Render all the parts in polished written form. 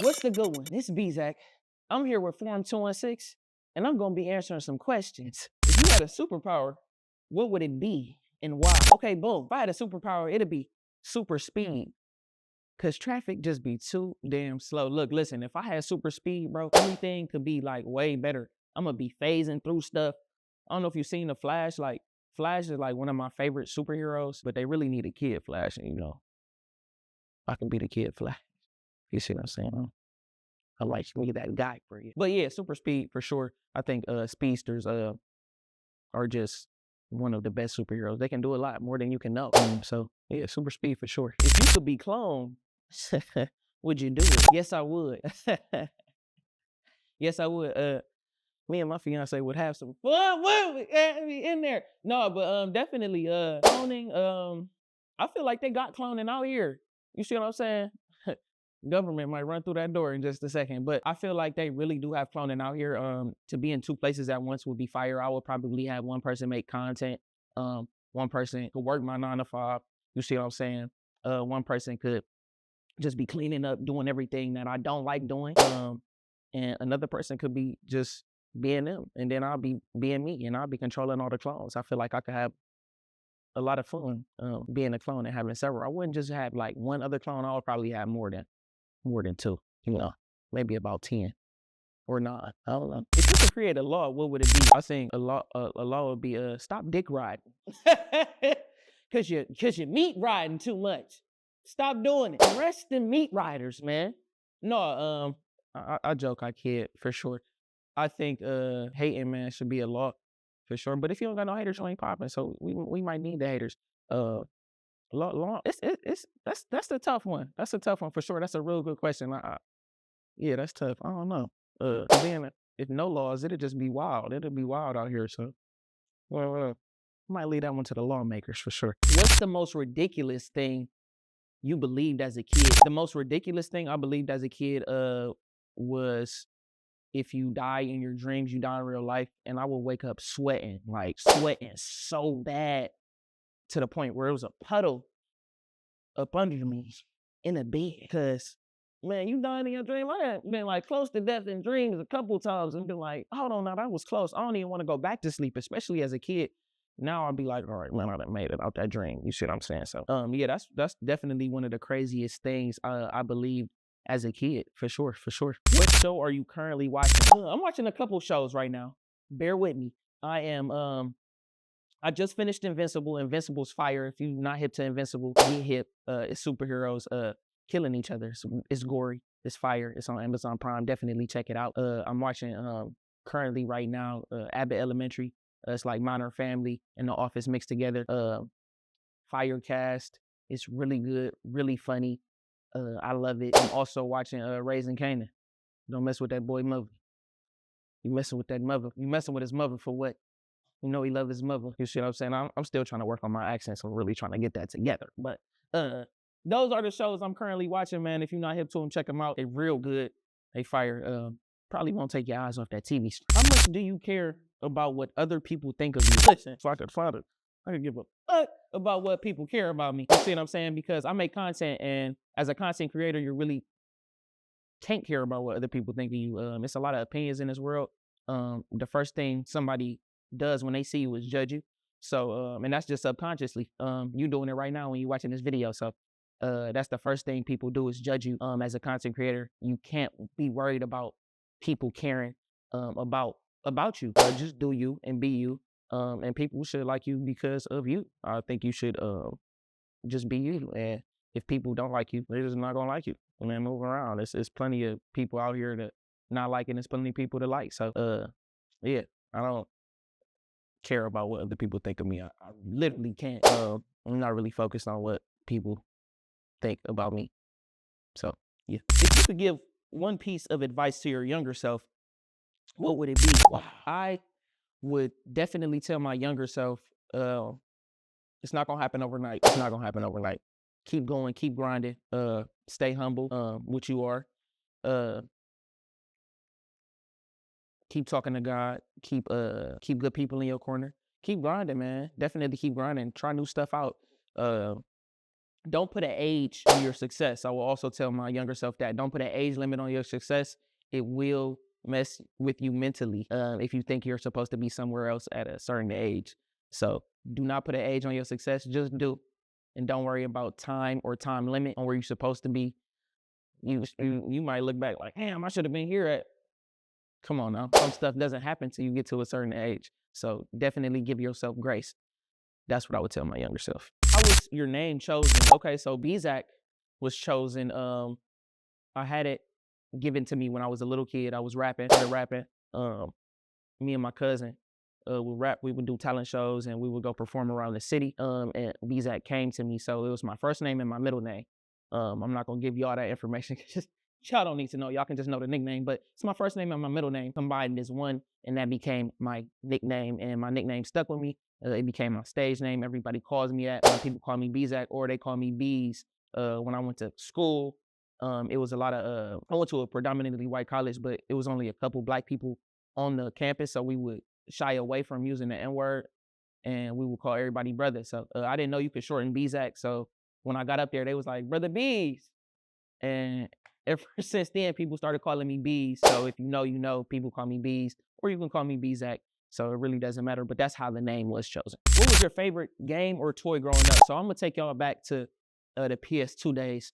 What's the good one? This is Bzak. I'm here with Forum 216, and I'm gonna be answering some questions. If you had a superpower, what would it be and why? Okay, boom. If I had a superpower, it'd be super speed. Cause traffic just be too damn slow. Look, listen, if I had super speed, bro, everything could be like way better. I'm gonna be phasing through stuff. I don't know if you've seen the Flash. Like, Flash is like one of my favorite superheroes, but they really need a kid Flash, and I can be the kid Flash. You see what I'm saying? I like to be that guy for you. But yeah, super speed for sure. I think speedsters are just one of the best superheroes. They can do a lot more than you can know. So yeah, super speed for sure. If you could be cloned, would you do it? Yes, I would. Yes, I would. Me and my fiance would have some fun with me in there. No, but definitely cloning. I feel like they got cloning out here. You see what I'm saying? Government might run through that door in just a second, but I feel like they really do have cloning out here. To be in two places at once would be fire. I would probably have one person make content. One person could work my 9 to 5. You see what I'm saying? One person could just be cleaning up, doing everything that I don't like doing. And another person could be just being them, and then I'll be being me, and I'll be controlling all the clones. I feel like I could have a lot of fun being a clone and having several. I wouldn't just have like one other clone. I would probably have more than two. Maybe about 10 or 9. I don't know. If you could create a law, what would it be? I think a law would be stop dick riding, cause you meat riding too much. Stop doing it. Arrest the meat riders, man. No, I joke, I kid for sure. I think hating, man, should be a law for sure. But if you don't got no haters, you ain't popping. So we might need the haters. Law, that's the tough one. That's a tough one for sure. That's a real good question. Yeah, that's tough. I don't know. Then if no laws, it'd just be wild. It'd be wild out here. So, well, I might leave that one to the lawmakers for sure. What's the most ridiculous thing you believed as a kid? The most ridiculous thing I believed as a kid was if you die in your dreams, you die in real life. And I would wake up sweating, like sweating so bad to the point where it was a puddle up under me in the bed. Cause man, you dying in your dream. I have been like close to death in dreams a couple times and been like, hold on, now that was close. I don't even want to go back to sleep, especially as a kid. Now I'll be like, all right, man, I done made it out that dream. You see what I'm saying? So yeah, that's definitely one of the craziest things I believed as a kid, for sure, for sure. What show are you currently watching? I'm watching a couple shows right now. Bear with me. I just finished Invincible. Invincible's fire. If you're not hip to Invincible, get hip. It's superheroes killing each other. It's gory. It's fire. It's on Amazon Prime. Definitely check it out. I'm watching currently right now Abbott Elementary. It's like Modern Family and The Office mixed together. Fire cast. It's really good, really funny. I love it. I'm also watching Raising Kanan. Don't mess with that boy mother. You messing with that mother. You messing with his mother for what? You know he loves his mother. You see what I'm saying? I'm still trying to work on my accent, so I'm really trying to get that together. But those are the shows I'm currently watching, man. If you're not hip to them, check them out. They real good. They fire. Probably won't take your eyes off that TV. How much do you care about what other people think of you? Listen, so I could give a fuck about what people care about me. You see what I'm saying? Because I make content, and as a content creator, you really can't care about what other people think of you. It's a lot of opinions in this world. The first thing somebody does when they see you is judge you. So, and that's just subconsciously. You doing it right now when you're watching this video. So, that's the first thing people do is judge you. As a content creator, you can't be worried about people caring about you. Just do you and be you. And people should like you because of you. I think you should just be you. And if people don't like you, they're just not gonna like you. I mean, move around. It's plenty of people out here that not liking. There's plenty of people to like. So, yeah, I don't care about what other people think of me. I literally can't. I'm not really focused on what people think about me. So, yeah. If you could give one piece of advice to your younger self, what would it be? Wow. I would definitely tell my younger self, it's not gonna happen overnight. It's not gonna happen overnight. Keep going, keep grinding, stay humble, which you are. Keep talking to God, keep good people in your corner. Keep grinding, man. Definitely keep grinding. Try new stuff out. don't put an age on your success. I will also tell my younger self that. Don't put an age limit on your success. It will mess with you mentally if you think you're supposed to be somewhere else at a certain age. So do not put an age on your success. Just do. And don't worry about time or time limit on where you're supposed to be. You might look back like, damn, I should have been here at. Come on now. Some stuff doesn't happen till you get to a certain age. So definitely give yourself grace. That's what I would tell my younger self. How was your name chosen? Okay, so Bzak was chosen. I had it given to me when I was a little kid. I was started rapping. Me and my cousin would rap. We would do talent shows and we would go perform around the city. And Bezak came to me, so it was my first name and my middle name. I'm not gonna give you all that information. Y'all don't need to know. Y'all can just know the nickname. But it's my first name and my middle name combined as one, and that became my nickname. And my nickname stuck with me. It became my stage name. Everybody calls me that. People call me Bezak, or they call me Beez. When I went to school, it was a lot of. I went to a predominantly white college, but it was only a couple black people on the campus, so we would shy away from using the N-word, and we would call everybody brother. So I didn't know you could shorten Bezak. So when I got up there, they was like, Brother Beez. And ever since then, people started calling me Beez. So if you know, you know, people call me Beez, or you can call me Bezak. So it really doesn't matter, but that's how the name was chosen. What was your favorite game or toy growing up? So I'm gonna take y'all back to the PS2 days.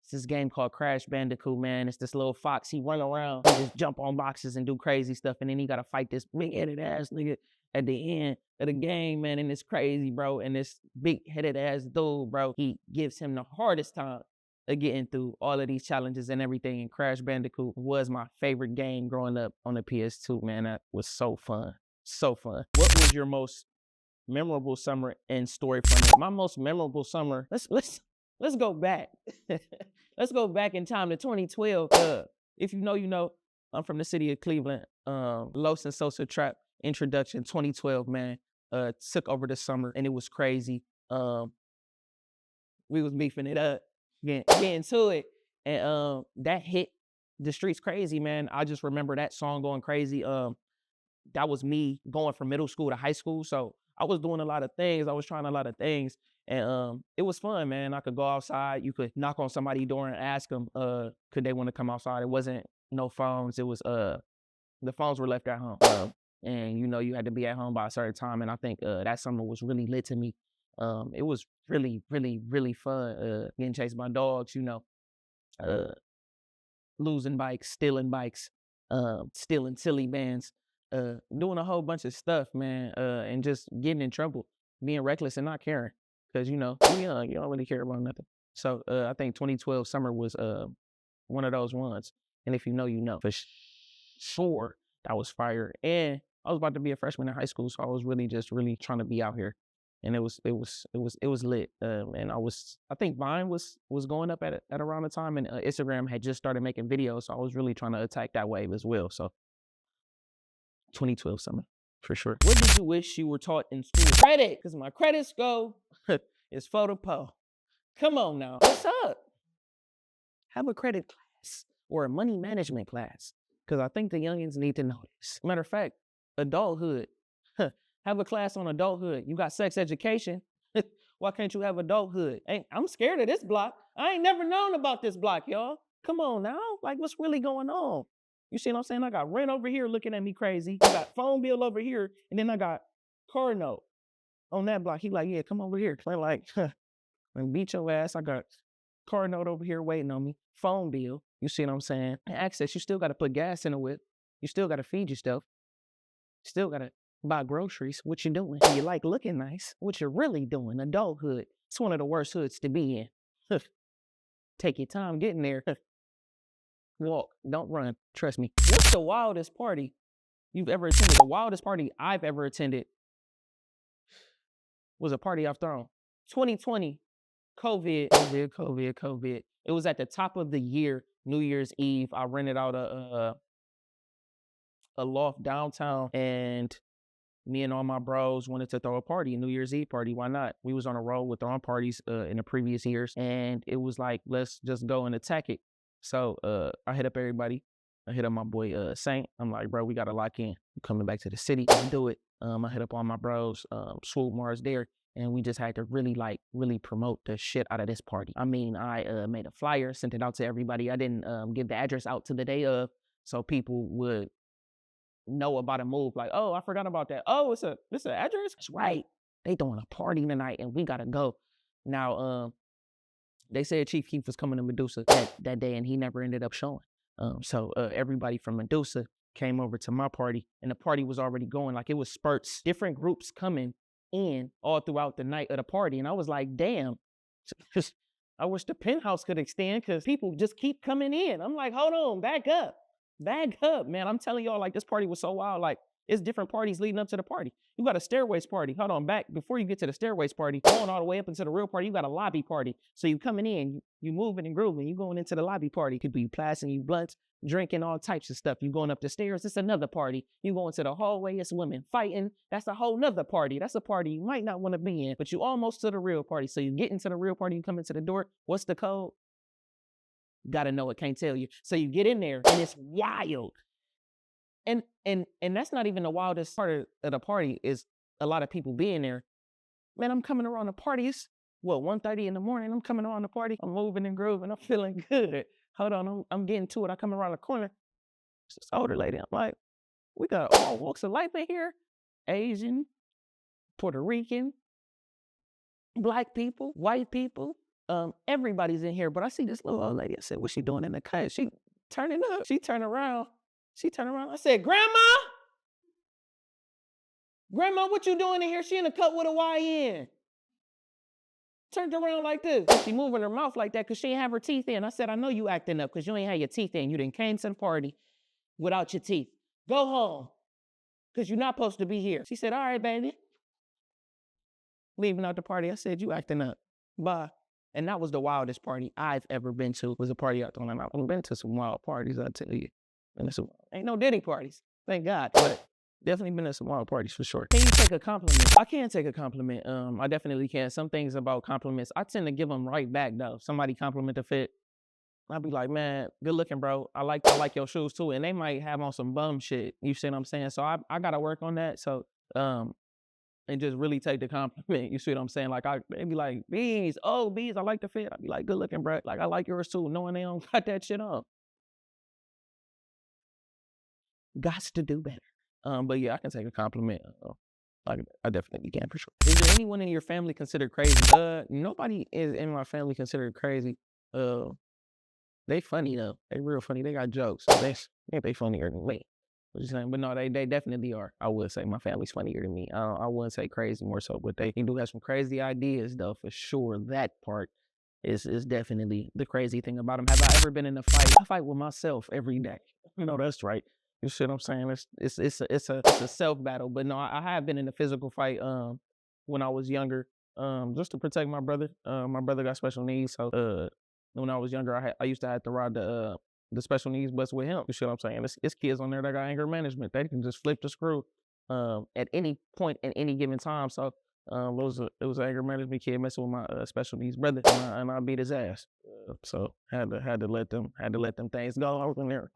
It's this game called Crash Bandicoot, man. It's this little fox. He run around, he just jump on boxes and do crazy stuff. And then he gotta fight this big-headed ass nigga at the end of the game, man. And it's crazy, bro. And this big-headed ass dude, bro, he gives him the hardest time of getting through all of these challenges and everything. And Crash Bandicoot was my favorite game growing up on the PS2, man. That was so fun. So fun. What was your most memorable summer and story from it? My most memorable summer, let's go back. Let's go back in time to 2012. If you know, you know. I'm from the city of Cleveland. Los and Sosa Trap introduction 2012, man. Took over the summer and it was crazy. We was beefing it up, getting to it. And that hit the streets crazy, man. I just remember that song going crazy. That was me going from middle school to high school. So I was doing a lot of things. I was trying a lot of things. And it was fun, man. I could go outside. You could knock on somebody's door and ask them, could they want to come outside? It wasn't no phones. It was, the phones were left at home. And, you know, you had to be at home by a certain time. And I think that summer was really lit to me. It was really, really, really fun getting chased by dogs, you know, losing bikes, stealing silly bands. Doing a whole bunch of stuff, man, and just getting in trouble, being reckless and not caring. Because, you know, you're young, you don't really care about nothing. So I think 2012 summer was one of those ones. And if you know, you know. For sure, that was fire. And I was about to be a freshman in high school, so I was really trying to be out here. And it was lit. And I think Vine was going up at around the time, and Instagram had just started making videos, so I was really trying to attack that wave as well. So 2012 summer, for sure. What did you wish you were taught in school? Credit, because my credit score is for the po. Come on now. What's up? Have a credit class or a money management class, because I think the youngins need to know this. Matter of fact, adulthood. Have a class on adulthood. You got sex education. Why can't you have adulthood? Hey, I'm scared of this block. I ain't never known about this block, y'all. Come on now. Like, what's really going on? You see what I'm saying? I got rent over here looking at me crazy. I got phone bill over here. And then I got car note on that block. He like, yeah, come over here. I'm like, and beat your ass. I got car note over here waiting on me. Phone bill. You see what I'm saying? And access, you still got to put gas in the whip. You still got to feed yourself. Still got to buy groceries. What you doing? You like looking nice. What you really doing? Adulthood. It's one of the worst hoods to be in. Take your time getting there. Walk, don't run. Trust me. What's the wildest party you've ever attended? The wildest party I've ever attended was a party I've thrown. 2020, COVID. It was at the top of the year, New Year's Eve. I rented out a loft downtown, and me and all my bros wanted to throw a party, a New Year's Eve party. Why not? We was on a roll with throwing parties in the previous years, and it was like, let's just go and attack it. So I hit up everybody. I hit up my boy Saint. I'm like, bro, we got to lock in. I'm coming back to the city. Let's do it. I hit up all my bros, Swoop Mars there, and we just had to really promote the shit out of this party. I mean, I made a flyer, sent it out to everybody. I didn't give the address out to the day of, so people would know about a move. Like, oh, I forgot about that. Oh, it's an address. That's right. They throwing a party tonight, and we gotta go. Now, they said Chief Keef was coming to Medusa that day, and he never ended up showing. So everybody from Medusa came over to my party, and the party was already going. Like, it was spurts, different groups coming in all throughout the night of the party. And I was like, damn, I wish the penthouse could extend, because people just keep coming in. I'm like, hold on, back up, man. I'm telling y'all, like, this party was so wild. Like, it's different parties leading up to the party. You got a stairways party. Hold on, back before you get to the stairways party, going all the way up into the real party, you got a lobby party. So you coming in, you moving and grooving, you going into the lobby party. Could be passing you blunts, drinking all types of stuff. You going up the stairs, it's another party. You going to the hallway, it's women fighting. That's a whole nother party. That's a party you might not want to be in, but you almost to the real party. So you get into the real party, you come into the door. What's the code? Gotta know it, can't tell you. So you get in there, and it's wild. And that's not even the wildest part of the party, is a lot of people being there. Man, I'm coming around the party. It's 1:30 in the morning. I'm coming around the party. I'm moving and grooving. I'm feeling good. Hold on, I'm getting to it. I come around the corner. It's this older lady. I'm like, we got all walks of life in here. Asian, Puerto Rican, Black people, white people. Everybody's in here. But I see this little old lady. I said, what's she doing in the cut? She turning up. She turned around. I said, Grandma, what you doing in here? She in the cut with a YN. Turned around like this. She moving her mouth like that because she ain't have her teeth in. I said, I know you acting up because you ain't had your teeth in. You done came to the party without your teeth. Go home, because you're not supposed to be here. She said, all right, baby. Leaving out the party, I said, you acting up. Bye. And that was the wildest party I've ever been to, was a party out there. I've been to some wild parties, I tell you. And ain't no Diddy parties, thank God. But definitely been to some wild parties for sure. Can you take a compliment? I can take a compliment. I definitely can. Some things about compliments, I tend to give them right back though. If somebody compliment the fit, I'll be like, man, good looking, bro. I like your shoes too. And they might have on some bum shit. You see what I'm saying? So I gotta work on that. So and just really take the compliment. You see what I'm saying? Like, they be like, Beez, I like the fit. I'd be like, good looking, bro. Like, I like yours too, knowing they don't got that shit on. Gots to do better. But yeah, I can take a compliment. I definitely can, for sure. Is there anyone in your family considered crazy? Nobody is in my family considered crazy. They funny though. They real funny. They got jokes. So they funnier than me. But no, they definitely are. I would say my family's funnier than me. I wouldn't say crazy more so, but they do have some crazy ideas though, for sure. That part is definitely the crazy thing about them. Have I ever been in a fight? I fight with myself every day. No, that's right. You see what I'm saying? It's a self battle. But no, I have been in a physical fight when I was younger, just to protect my brother. My brother got special needs, so when I was younger, I used to have to ride the special needs bus with him. You see what I'm saying? It's kids on there that got anger management. They can just flip the screw at any point at any given time. So it was an anger management kid messing with my special needs brother, and I beat his ass. So had to let them things go. I was in there.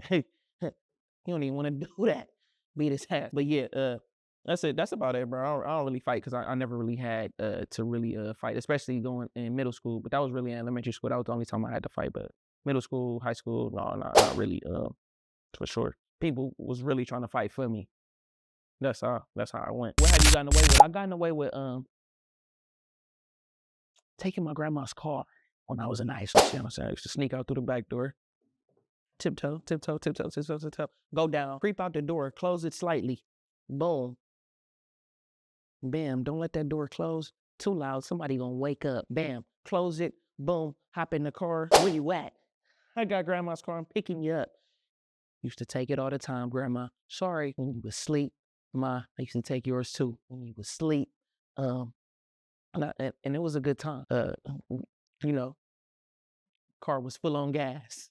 Hey, you don't even want to do that. Beat his ass. But yeah, that's it. That's about it, bro. I don't really fight because I never really had to really fight, especially going in middle school. But that was really in elementary school. That was the only time I had to fight. But middle school, high school, no, not really. For sure. People was really trying to fight for me. That's how I went. What have you gotten away with? I gotten away with taking my grandma's car when I was in high school. You know what I'm saying? I used to sneak out through the back door. Tiptoe. Go down, creep out the door, close it slightly. Boom. Bam. Don't let that door close too loud. Somebody gonna wake up. Bam. Close it. Boom. Hop in the car. Where you at? I got grandma's car. I'm picking you up. Used to take it all the time, Grandma. Sorry when you was asleep. Ma, I used to take yours too when you was asleep. And it was a good time. You know, car was full on gas.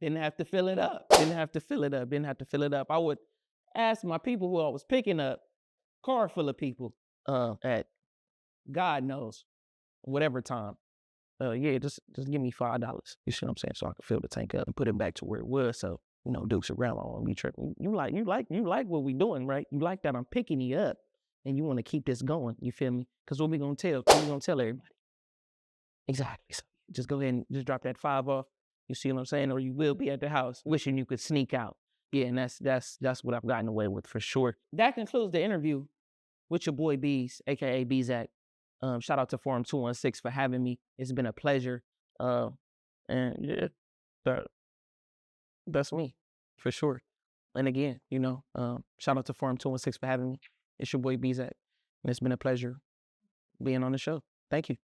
Didn't have to fill it up. I would ask my people who I was picking up, car full of people, at God knows, whatever time. Yeah, just give me $5. You see what I'm saying? So I could fill the tank up and put it back to where it was. So Dukes of grandma won't be tripping. You like what we doing, right? You like that I'm picking you up, and you want to keep this going. You feel me? Because what we gonna tell? What we gonna tell everybody? Exactly. So just go ahead and just drop that 5 off. You see what I'm saying? Or you will be at the house wishing you could sneak out. Yeah, and that's what I've gotten away with for sure. That concludes the interview with your boy Beez, aka Bzak. Shout out to Forum 216 for having me. It's been a pleasure. And yeah, that's me for sure. And again, shout out to Forum 216 for having me. It's your boy Bezak, and it's been a pleasure being on the show. Thank you.